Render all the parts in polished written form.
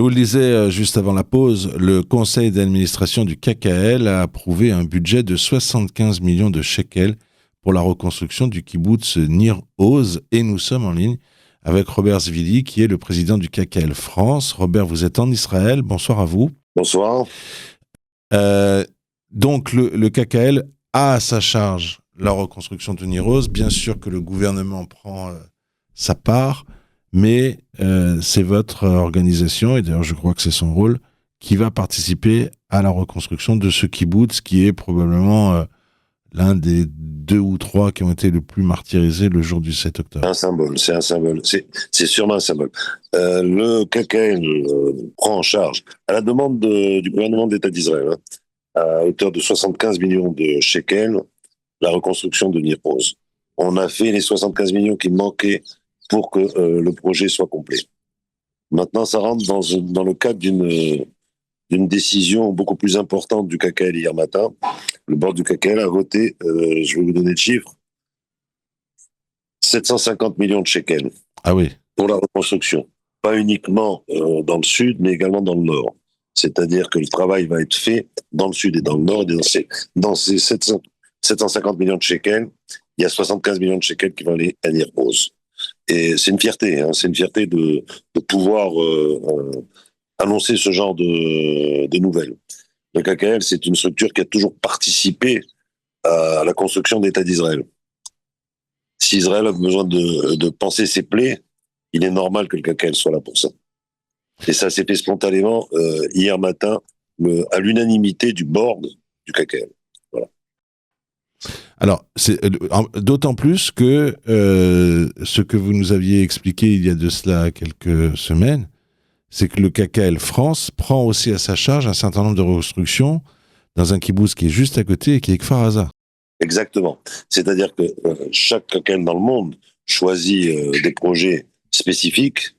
Je vous le disais juste avant la pause, le conseil d'administration du KKL a approuvé un budget de 75 millions de shekels pour la reconstruction du kibboutz Nir Oz, et nous sommes en ligne avec Robert Zvili, qui est le président du KKL France. Robert, vous êtes en Israël, bonsoir à vous. Bonsoir. Donc le KKL a à sa charge la reconstruction de Nir Oz. Bien sûr que le gouvernement prend sa part, mais c'est votre organisation, et d'ailleurs je crois que c'est son rôle, qui va participer à la reconstruction de ce kibboutz qui est probablement l'un des 2 ou 3 qui ont été le plus martyrisés le jour du 7 octobre. C'est un symbole, c'est sûrement un symbole. Le KKL prend en charge, à la demande du gouvernement d'État d'Israël, à hauteur de 75 millions de shekels, la reconstruction de Nir Oz. On a fait les 75 millions qui manquaient pour que le projet soit complet. Maintenant, ça rentre dans le cadre d'une décision beaucoup plus importante du KKL hier matin. Le board du KKL a voté, je vais vous donner le chiffre, 750 millions de shekels. Ah oui. Pour la reconstruction. Pas uniquement dans le sud, mais également dans le nord. C'est-à-dire que le travail va être fait dans le sud et dans le nord. Et dans ces 750 millions de shekels, il y a 75 millions de shekels qui vont aller à Nir Oz. Et c'est une fierté, c'est une fierté de pouvoir annoncer ce genre de nouvelles. Le KKL, c'est une structure qui a toujours participé à la construction d'État d'Israël. Si Israël a besoin de penser ses plaies, il est normal que le KKL soit là pour ça. Et ça s'est fait spontanément hier matin à l'unanimité du board du KKL. Voilà. Alors, c'est d'autant plus que ce que vous nous aviez expliqué il y a de cela quelques semaines, c'est que le KKL France prend aussi à sa charge un certain nombre de reconstructions dans un kibboutz qui est juste à côté et qui est Kfar Aza. Exactement. C'est-à-dire que chaque KKL dans le monde choisit des projets spécifiques.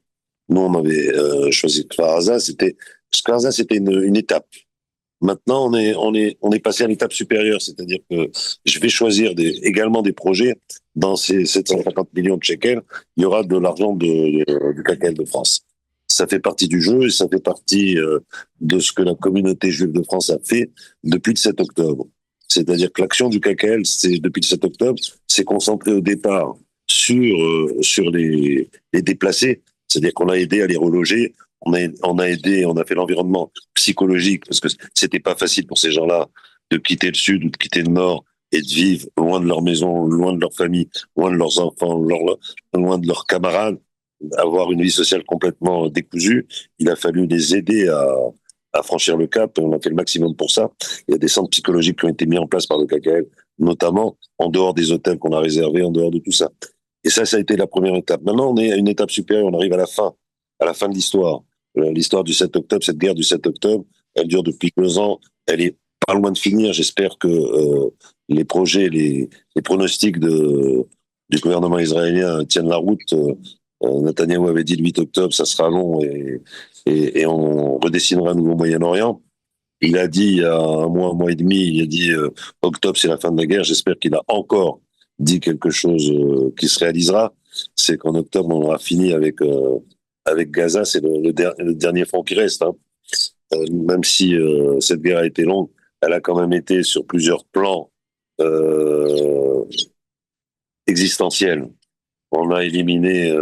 Nous, on avait choisi Kfar Aza. Kfar Aza, c'était une étape. Maintenant, on est passé à l'étape supérieure, c'est-à-dire que je vais choisir également des projets dans ces 750 millions de shekels. Il y aura de l'argent du KKL de France. Ça fait partie du jeu et ça fait partie de ce que la communauté juive de France a fait depuis le 7 octobre. C'est-à-dire que l'action du KKL, depuis le 7 octobre, s'est concentrée au départ sur les déplacés. C'est-à-dire qu'on a aidé à les reloger. On a aidé, on a fait l'environnement psychologique parce que c'était pas facile pour ces gens-là de quitter le sud ou de quitter le nord et de vivre loin de leur maison, loin de leur famille, loin de leurs enfants, loin de leurs camarades, avoir une vie sociale complètement décousue. Il a fallu les aider à franchir le cap. On a fait le maximum pour ça. Il y a des centres psychologiques qui ont été mis en place par le KKL, notamment en dehors des hôtels qu'on a réservés, en dehors de tout ça. Et ça a été la première étape. Maintenant, on est à une étape supérieure. On arrive à la fin de l'histoire. L'histoire du 7 octobre, cette guerre du 7 octobre, elle dure depuis 2 ans. Elle est pas loin de finir. J'espère que les projets, les pronostics du gouvernement israélien tiennent la route. Netanyahou avait dit le 8 octobre, ça sera long et on redessinera un nouveau Moyen-Orient. Il a dit il y a un mois et demi, il a dit octobre c'est la fin de la guerre. J'espère qu'il a encore dit quelque chose qui se réalisera. C'est qu'en octobre on aura fini avec Gaza, c'est le dernier front qui reste. Même si cette guerre a été longue, elle a quand même été sur plusieurs plans existentiels. On a éliminé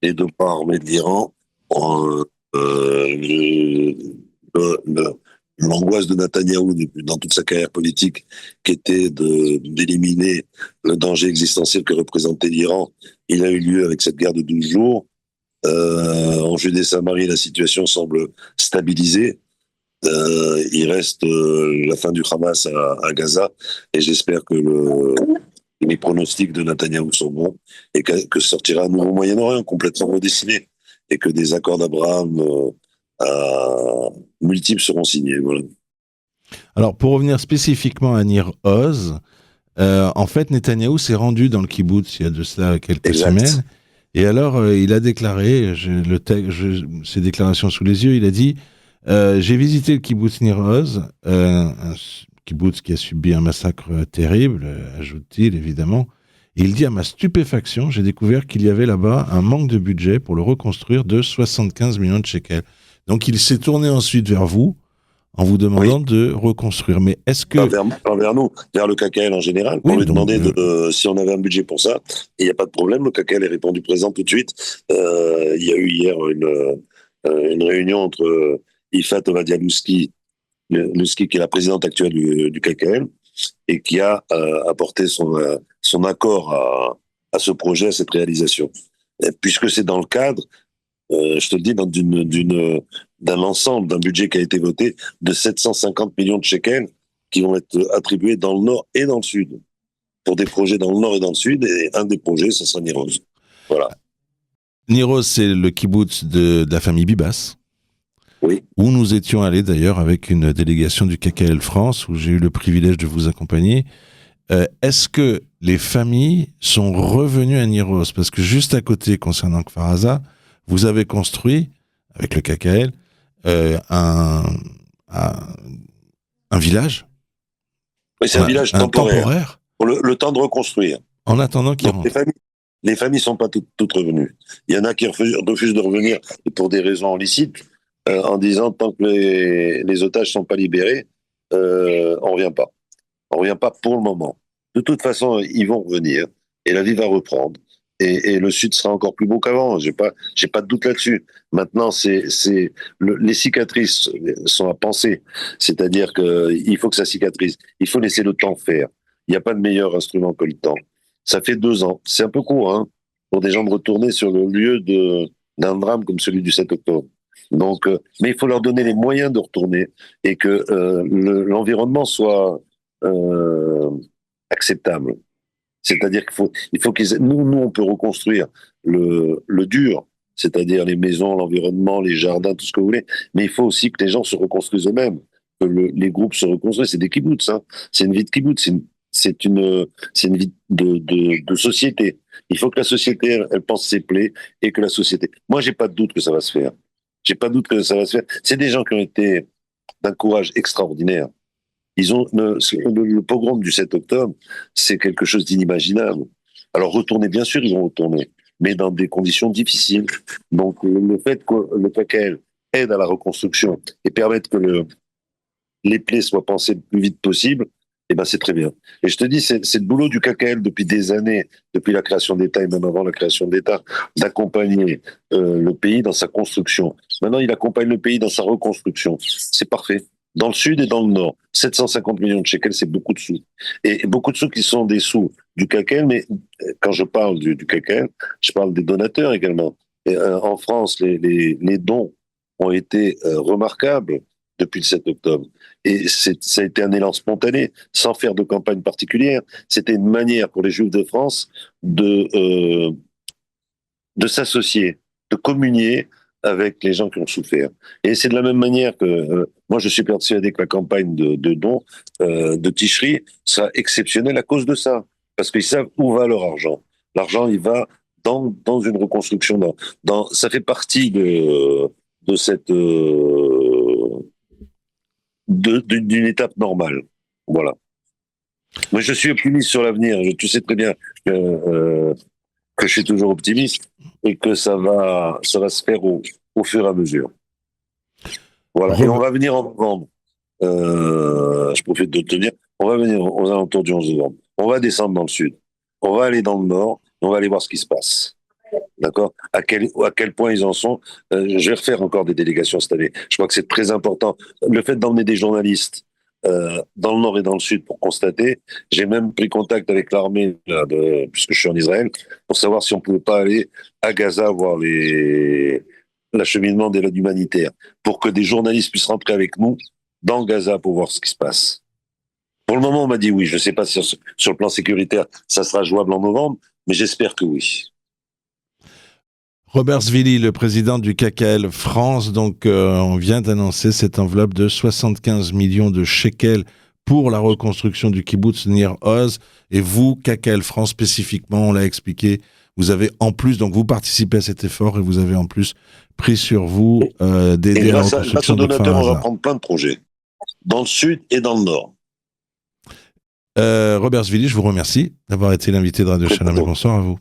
les 2 bras armés de l'Iran. L'angoisse de Netanyahou dans toute sa carrière politique, qui était d'éliminer le danger existentiel que représentait l'Iran, il a eu lieu avec cette guerre de 12 jours. En Judée-Samarie, la situation semble stabilisée. Il reste la fin du Hamas à Gaza, et j'espère que les pronostics de Netanyahou sont bons et que sortira un nouveau Moyen-Orient complètement redessiné et que des accords d'Abraham multiples seront signés. Voilà. Alors, pour revenir spécifiquement à Nir Oz, en fait, Netanyahou s'est rendu dans le kibboutz il y a de cela quelques semaines. Et alors, il a déclaré, ses déclarations sous les yeux, il a dit j'ai visité le kibboutz Nir Oz, un kibboutz qui a subi un massacre terrible, ajoute-t-il évidemment. Et il dit à ma stupéfaction, j'ai découvert qu'il y avait là-bas un manque de budget pour le reconstruire de 75 millions de shekels. Donc il s'est tourné ensuite vers vous en vous demandant de reconstruire. Mais est-ce que... Pas vers nous, vers le KKL en général, pour lui demander si on avait un budget pour ça. Et il n'y a pas de problème, le KKL est répondu présent tout de suite. Il y a eu hier une réunion entre Ifat Ovadialouski, qui est la présidente actuelle du KKL, et qui a apporté son accord à ce projet, à cette réalisation. Et puisque c'est dans le cadre, je te le dis, d'un ensemble, d'un budget qui a été voté de 750 millions de shekels qui vont être attribués dans le nord et dans le sud, pour des projets dans le nord et dans le sud, et un des projets, ce sera Niroz. Voilà. Niroz, c'est le kibbutz de la famille Bibas. Oui. Où nous étions allés d'ailleurs avec une délégation du KKL France, où j'ai eu le privilège de vous accompagner. Est-ce que les familles sont revenues à Niroz? Parce que juste à côté, concernant Kfar Aza, vous avez construit, avec le KKL, un village. Oui, c'est un village temporaire. Pour le temps de reconstruire. En attendant qu'ils rentrent. Les familles ne sont pas toutes revenues. Il y en a qui refusent de revenir pour des raisons licites, en disant tant que les otages ne sont pas libérés, on ne revient pas. On ne revient pas pour le moment. De toute façon, ils vont revenir et la vie va reprendre. Et le Sud sera encore plus beau qu'avant. J'ai pas de doute là-dessus. Maintenant, les cicatrices sont à penser. C'est-à-dire qu'il faut que ça cicatrise. Il faut laisser le temps faire. Il n'y a pas de meilleur instrument que le temps. Ça fait 2 ans. C'est un peu court, hein, pour des gens de retourner sur le lieu d'un drame comme celui du 7 octobre. Donc, mais il faut leur donner les moyens de retourner et que l'environnement soit acceptable. C'est-à-dire qu'il faut qu'ils... Nous, on peut reconstruire le dur, c'est-à-dire les maisons, l'environnement, les jardins, tout ce que vous voulez, mais il faut aussi que les gens se reconstruisent eux-mêmes, que les groupes se reconstruisent. C'est des kibbutz, hein. C'est une vie de kibbutz, c'est une vie de société. Il faut que la société, elle pense ses plaies et que la société... Moi, j'ai pas de doute que ça va se faire. J'ai pas de doute que ça va se faire. C'est des gens qui ont été d'un courage extraordinaire. Ils ont le pogrom du 7 octobre, c'est quelque chose d'inimaginable. Alors retourner, bien sûr, ils vont retourner, mais dans des conditions difficiles. Donc le fait que le KKL aide à la reconstruction et permette que les plaies soient pensées le plus vite possible, eh ben c'est très bien. Et je te dis, c'est le boulot du KKL depuis des années, depuis la création d'État et même avant la création d'État, d'accompagner le pays dans sa construction. Maintenant, il accompagne le pays dans sa reconstruction. C'est parfait. Dans le sud et dans le nord, 750 millions de shekels, c'est beaucoup de sous. Et beaucoup de sous qui sont des sous du KKL, mais quand je parle du KKL, je parle des donateurs également. Et, en France, les dons ont été remarquables depuis le 7 octobre. Et ça a été un élan spontané, sans faire de campagne particulière. C'était une manière pour les Juifs de France de s'associer, de communier avec les gens qui ont souffert. Et c'est de la même manière que moi, je suis persuadé que la campagne de dons de Tishri sera exceptionnelle à cause de ça. Parce qu'ils savent où va leur argent. L'argent, il va dans une reconstruction. Ça fait partie de cette... d'une étape normale. Voilà. Mais je suis optimiste sur l'avenir. Tu sais très bien que je suis toujours optimiste et que ça va se faire au fur et à mesure. Voilà. Et on va venir en novembre. Je profite de te dire, on va venir aux alentours du 11 novembre. On va descendre dans le sud. On va aller dans le nord. On va aller voir ce qui se passe. D'accord? À quel point ils en sont. Je vais refaire encore des délégations cette année. Je crois que c'est très important. Le fait d'emmener des journalistes dans le nord et dans le sud pour constater. J'ai même pris contact avec l'armée, puisque je suis en Israël, pour savoir si on pouvait pas aller à Gaza voir l'acheminement de l'aide humanitaire, pour que des journalistes puissent rentrer avec nous dans Gaza pour voir ce qui se passe. Pour le moment, on m'a dit oui. Je ne sais pas si sur le plan sécuritaire, ça sera jouable en novembre, mais j'espère que oui. Robert Zvili, le président du KKL France, donc on vient d'annoncer cette enveloppe de 75 millions de shekels pour la reconstruction du kibbutz Nir Oz. Et vous, KKL France spécifiquement, on l'a expliqué, vous avez en plus, donc vous participez à cet effort et vous avez en plus pris sur vous d'aider à la reconstruction de Kfar Aza. On va prendre plein de projets, dans le sud et dans le nord. Robert Zvili, je vous remercie d'avoir été l'invité de Radio Shalom et bonsoir à vous.